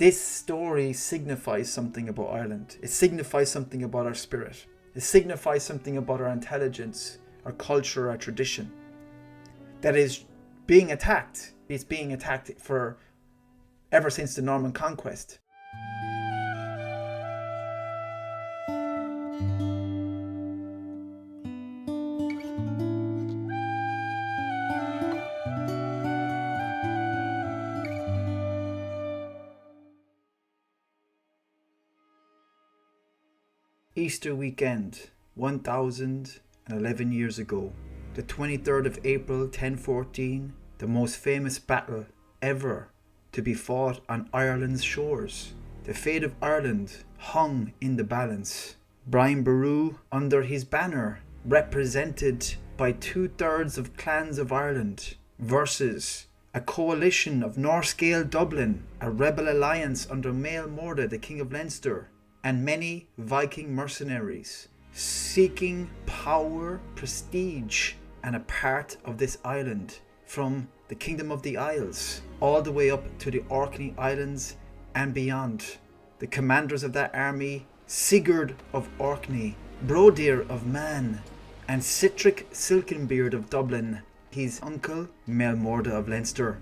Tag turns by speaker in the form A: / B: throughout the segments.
A: This story signifies something about Ireland. It signifies something about our spirit. It signifies something about our intelligence, our culture, our tradition. That is being attacked. It's being attacked for ever since the Norman conquest. Easter weekend, 1011 years ago, the 23rd of April 1014, the most famous battle ever to be fought on Ireland's shores. The fate of Ireland hung in the balance. Brian Boru, under his banner, represented by 2/3 of clans of Ireland, versus a coalition of Norse Gael Dublin, a rebel alliance under Mael Morda, the King of Leinster, and many Viking mercenaries, seeking power, prestige, and a part of this island, from the Kingdom of the Isles all the way up to the Orkney Islands and beyond. The commanders of that army, Sigurd of Orkney, Brodir of Mann, and Sitric Silkenbeard of Dublin, his uncle Mael Morda of Leinster.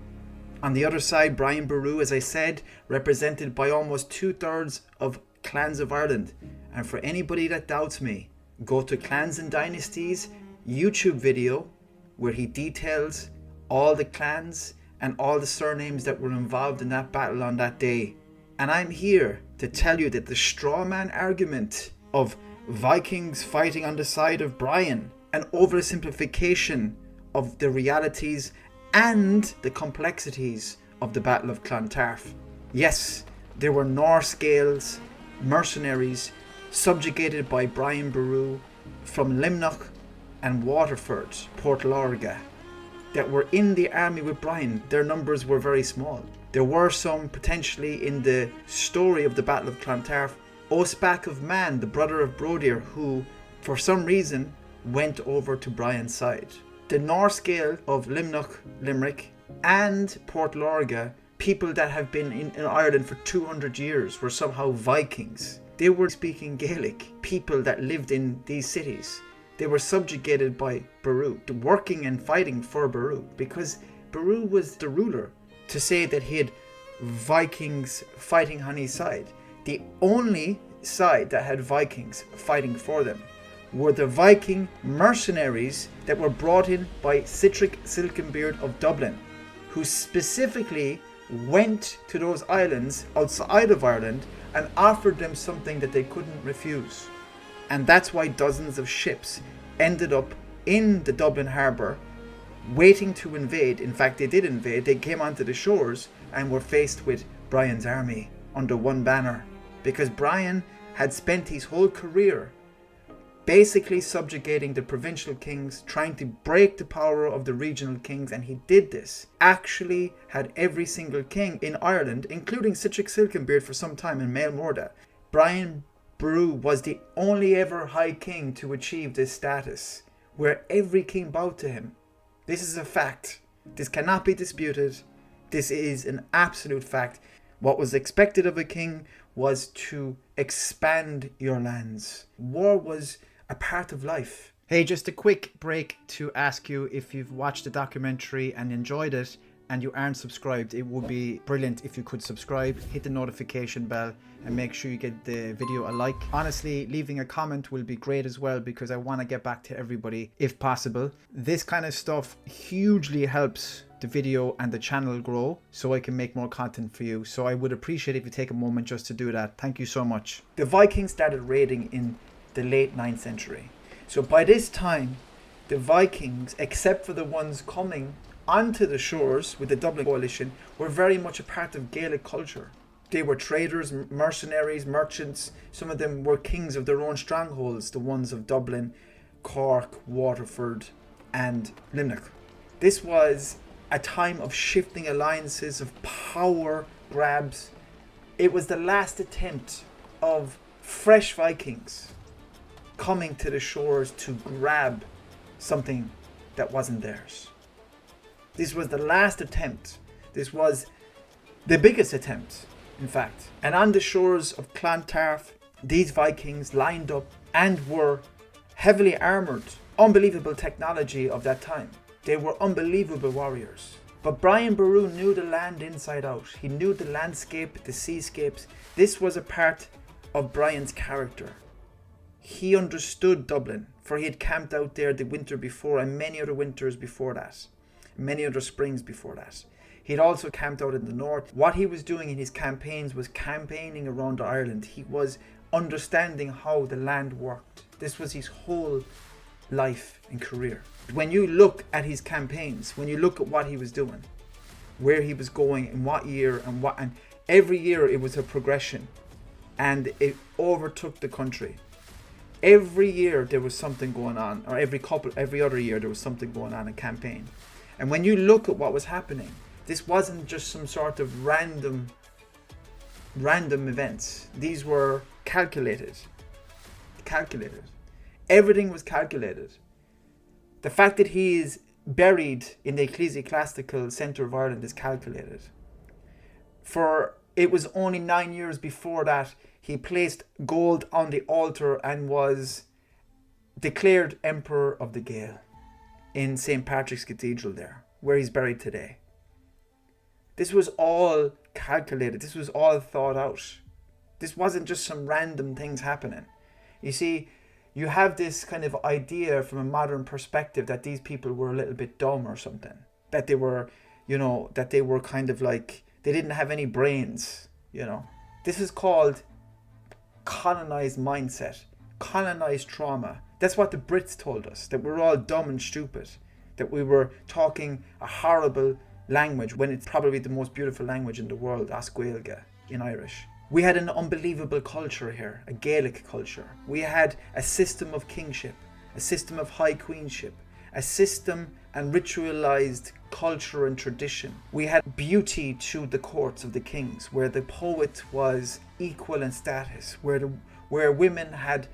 A: On the other side, Brian Boru, as I said, represented by almost 2/3 of clans of Ireland. And for anybody that doubts me, go to Clans and Dynasties YouTube video where he details all the clans and all the surnames that were involved in that battle on that day. And I'm here to tell you that the Strawman argument of Vikings fighting on the side of Brian, an oversimplification of the realities and the complexities of the Battle of Clontarf. Yes, there were Norse Gaels, mercenaries, subjugated by Brian Boru from Limnock and Waterford, Portlorga, that were in the army with Brian. Their numbers were very small. There were some potentially in the story of the Battle of Clontarf. Ospac of Mann, the brother of Brodir, who for some reason went over to Brian's side. The Norse Gael of Limnock, Limerick, and Portlorga, people that have been in Ireland for 200 years, were somehow Vikings. They were speaking Gaelic, people that lived in these cities. They were subjugated by Boru, working and fighting for Boru, because Boru was the ruler. To say that he had Vikings fighting on his side, the only side that had Vikings fighting for them were the Viking mercenaries that were brought in by Sitric Silkenbeard of Dublin, who specifically went to those islands outside of Ireland and offered them something that they couldn't refuse. And that's why dozens of ships ended up in the Dublin harbour waiting to invade. In fact, they did invade. They came onto the shores and were faced with Brian's army under one banner, because Brian had spent his whole career basically subjugating the provincial kings, trying to break the power of the regional kings, and he did this. Actually had every single king in Ireland, including Sitric Silkenbeard for some time and Mael Morda. Brian Boru was the only ever high king to achieve this status, where every king bowed to him. This is a fact. This cannot be disputed. This is an absolute fact. What was expected of a king was to expand your lands. War was a part of life. Hey, just a quick break to ask you, if you've watched the documentary and enjoyed it and you aren't subscribed, it would be brilliant if you could subscribe, hit the notification bell, and make sure you get the video a like. Honestly, leaving a comment will be great as well, because I want to get back to everybody if possible. This kind of stuff hugely helps the video and the channel grow, so I can make more content for you. So I would appreciate if you take a moment just to do that. Thank you so much. The Vikings started raiding in the late 9th century. So by this time, the Vikings, except for the ones coming onto the shores with the Dublin coalition, were very much a part of Gaelic culture. They were traders, mercenaries, merchants. Some of them were kings of their own strongholds, the ones of Dublin, Cork, Waterford, and Limnock. This was a time of shifting alliances, of power grabs. It was the last attempt of fresh Vikings coming to the shores to grab something that wasn't theirs. This was the last attempt. This was the biggest attempt in fact. And on the shores of Clontarf, these Vikings lined up and were heavily armoured. Unbelievable technology of that time. They were unbelievable warriors. But Brian Boru knew the land inside out. He knew the landscape, the seascapes. This was a part of Brian's character. He understood Dublin, for he had camped out there the winter before and many other winters before that. Many other springs before that. He had also camped out in the north. What he was doing in his campaigns was campaigning around Ireland. He was understanding how the land worked. This was his whole life and career. When you look at his campaigns, when you look at what he was doing, where he was going, in what year, and every year it was a progression, and it overtook the country. Every year there was something going on, or every other year there was something going on in campaign. And when you look at what was happening, this wasn't just some sort of random events. These were calculated. Everything was calculated. The fact that he is buried in the ecclesiastical centre of Ireland is calculated. For it was only 9 years before that he placed gold on the altar and was declared Emperor of the Gael in St. Patrick's Cathedral there, where he's buried today. This was all calculated. This was all thought out. This wasn't just some random things happening. You see, you have this kind of idea from a modern perspective that these people were a little bit dumb or something. That they were, that they were kind of like, they didn't have any brains, This is called colonized mindset, colonized trauma. That's what the Brits told us, that we're all dumb and stupid, that we were talking a horrible language when it's probably the most beautiful language in the world, as Gaeilge in Irish. We had an unbelievable culture here, a Gaelic culture. We had a system of kingship, a system of high queenship, a system and ritualized culture and tradition. We had beauty to the courts of the kings, where the poet was equal in status, where women had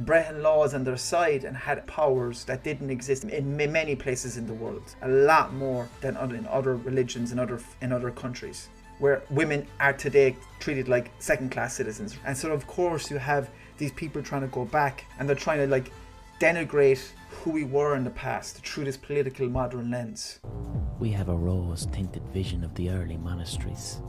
A: Brehon laws on their side and had powers that didn't exist in many places in the world, a lot more than in other religions in other countries, where women are today treated like second-class citizens. And so of course you have these people trying to go back, and they're trying to denigrate who we were in the past through this political modern lens.
B: We have a rose-tinted vision of the early monasteries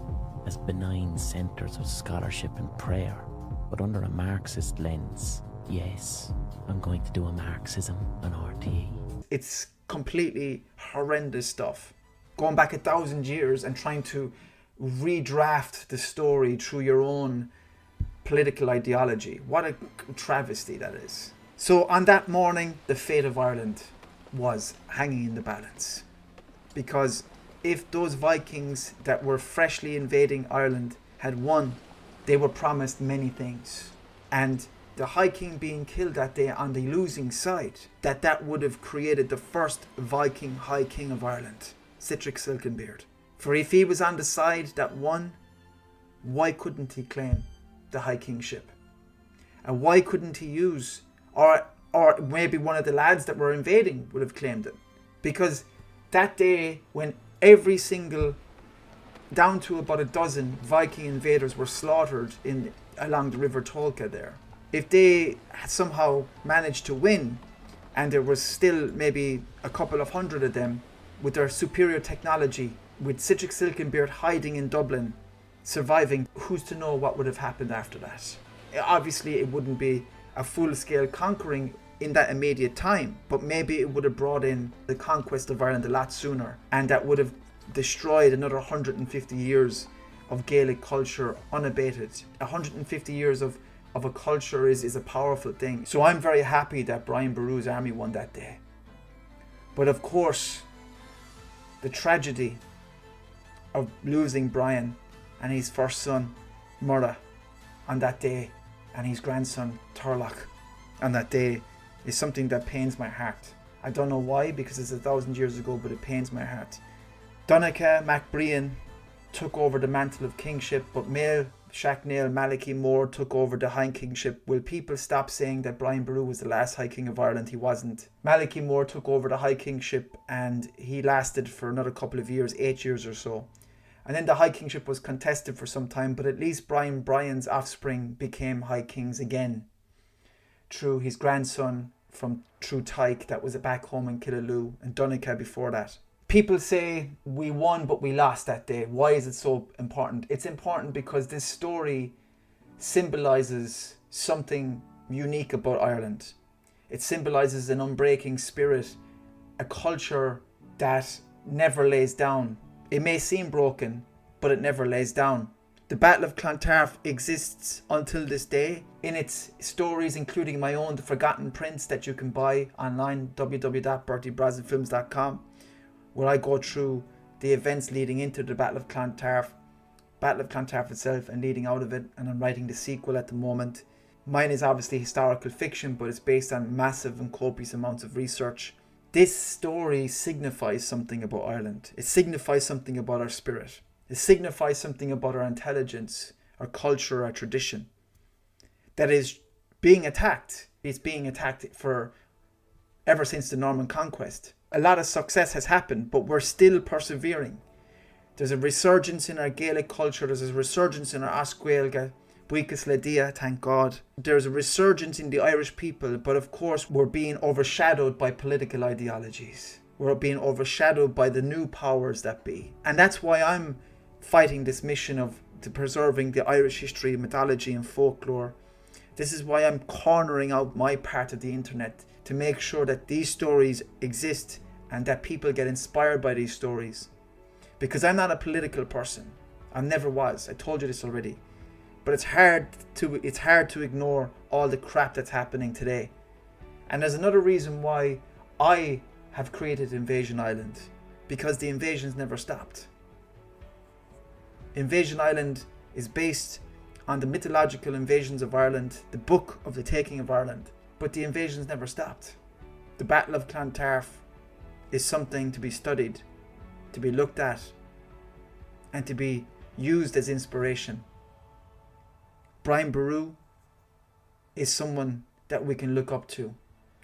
B: as benign centres of scholarship and prayer, but under a Marxist lens. Yes, I'm going to do a Marxism on RTE.
A: It's completely horrendous stuff. Going back 1,000 years and trying to redraft the story through your own political ideology. What a travesty that is. So on that morning, the fate of Ireland was hanging in the balance. Because if those Vikings that were freshly invading Ireland had won, they were promised many things. And the High King being killed that day on the losing side, that would have created the first Viking High King of Ireland, Sitric Silkenbeard. For if he was on the side that won, why couldn't he claim the High Kingship? And why couldn't he use, or maybe one of the lads that were invading would have claimed it? Because that day, when every single, down to about a dozen Viking invaders were slaughtered along the River Tolka there, if they somehow managed to win, and there was still maybe a couple of hundred of them with their superior technology, with Sitric Silkenbeard hiding in Dublin, surviving, who's to know what would have happened after that? Obviously, it wouldn't be a full-scale conquering in that immediate time, but maybe it would have brought in the conquest of Ireland a lot sooner, and that would have destroyed another 150 years of Gaelic culture unabated. 150 years of a culture is a powerful thing. So I'm very happy that Brian Boru's army won that day. But of course, the tragedy of losing Brian and his first son, Murragh, on that day, and his grandson, Turlough, on that day, is something that pains my heart. I don't know why, because it's 1,000 years ago, but it pains my heart. Donnacha MacBrian took over the mantle of kingship, but Mael Shacknail Malachy Moore took over the High Kingship. Will people stop saying that Brian Boru was the last High King of Ireland? He wasn't. Malachy Moore took over the High Kingship, and he lasted for another couple of years, 8 years or so. And then the High Kingship was contested for some time, but at least Brian's offspring became High Kings again through his grandson through Tyke that was back home in Killaloe and Donegal before that. People say we won but we lost that day. Why is it so important? It's important because this story symbolises something unique about Ireland. It symbolises an unbreaking spirit, a culture that never lays down. It may seem broken, but it never lays down. The Battle of Clontarf exists until this day in its stories, including my own, The Forgotten Prince, that you can buy online, www.bertiebrazenfilms.com, where I go through the events leading into the Battle of Clontarf itself and leading out of it, and I'm writing the sequel at the moment. Mine is obviously historical fiction, but it's based on massive and copious amounts of research. This story signifies something about Ireland. It signifies something about our spirit. It signifies something about our intelligence, our culture, our tradition. That is being attacked. It's being attacked ever since the Norman conquest. A lot of success has happened, but we're still persevering. There's a resurgence in our Gaelic culture. There's a resurgence in our Oscuelga, Buicas Ledia, thank God. There's a resurgence in the Irish people, but of course we're being overshadowed by political ideologies. We're being overshadowed by the new powers that be. And that's why I'm fighting this mission of preserving the Irish history, mythology and folklore. This is why I'm cornering out my part of the internet to make sure that these stories exist and that people get inspired by these stories. Because I'm not a political person. I never was. I told you this already. But it's hard to ignore all the crap that's happening today. And there's another reason why I have created Invasion Island. Because the invasions never stopped. Invasion Island is based on the mythological invasions of Ireland, the book of the taking of Ireland. But the invasions never stopped. The Battle of Clontarf is something to be studied, to be looked at, and to be used as inspiration. Brian Boru is someone that we can look up to,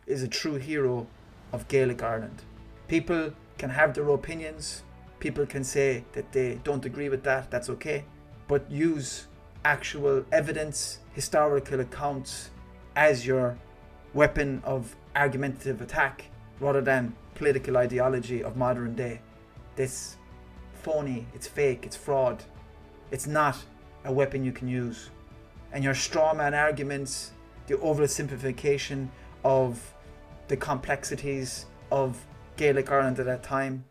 A: is a true hero of Gaelic Ireland. People can have their opinions, people can say that they don't agree with that, that's okay, but use actual evidence, historical accounts as your weapon of argumentative attack rather than political ideology of modern day. This phony, it's fake, it's fraud. It's not a weapon you can use. And your strawman arguments, the oversimplification of the complexities of Gaelic Ireland at that time,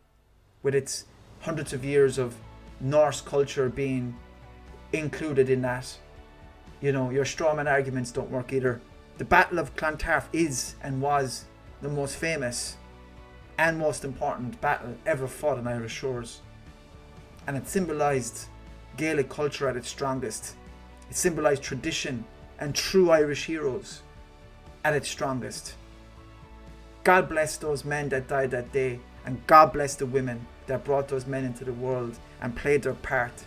A: with its hundreds of years of Norse culture being included in that, your strawman arguments don't work either. The Battle of Clontarf is and was the most famous and most important battle ever fought on Irish shores. And it symbolised Gaelic culture at its strongest. It symbolised tradition and true Irish heroes at its strongest. God bless those men that died that day, and God bless the women that brought those men into the world and played their part.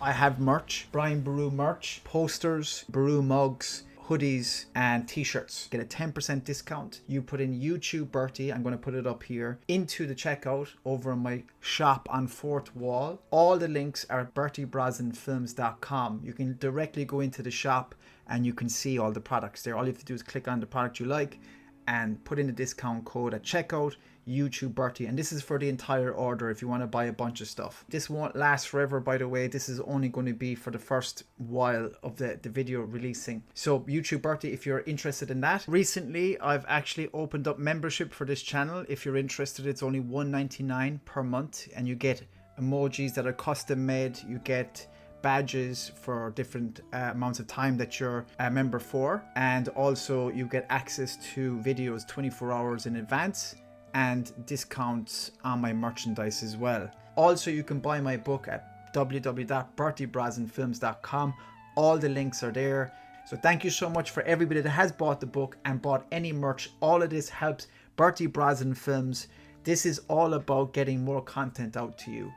A: I have merch, Brian Boru merch, posters, Boru mugs, hoodies and t-shirts. Get a 10% discount. You put in YouTube Bertie, I'm going to put it up here, into the checkout over on my shop on Fourth Wall. All the links are at bertiebrazenfilms.com. You can directly go into the shop and you can see all the products there. All you have to do is click on the product you like and put in the discount code at checkout, YouTube Bertie. And this is for the entire order if you want to buy a bunch of stuff. This won't last forever, by the way. This is only going to be for the first while of the video releasing. So YouTube Bertie, if you're interested in that. Recently, I've actually opened up membership for this channel. If you're interested, it's only $1.99 per month and you get emojis that are custom made. You get badges for different amounts of time that you're a member for, and also you get access to videos 24 hours in advance and discounts on my merchandise as well. Also, you can buy my book at www.bertiebrazenfilms.com. All the links are there. So thank you so much for everybody that has bought the book and bought any merch. All of this helps Bertie Brazen Films. This is all about getting more content out to you.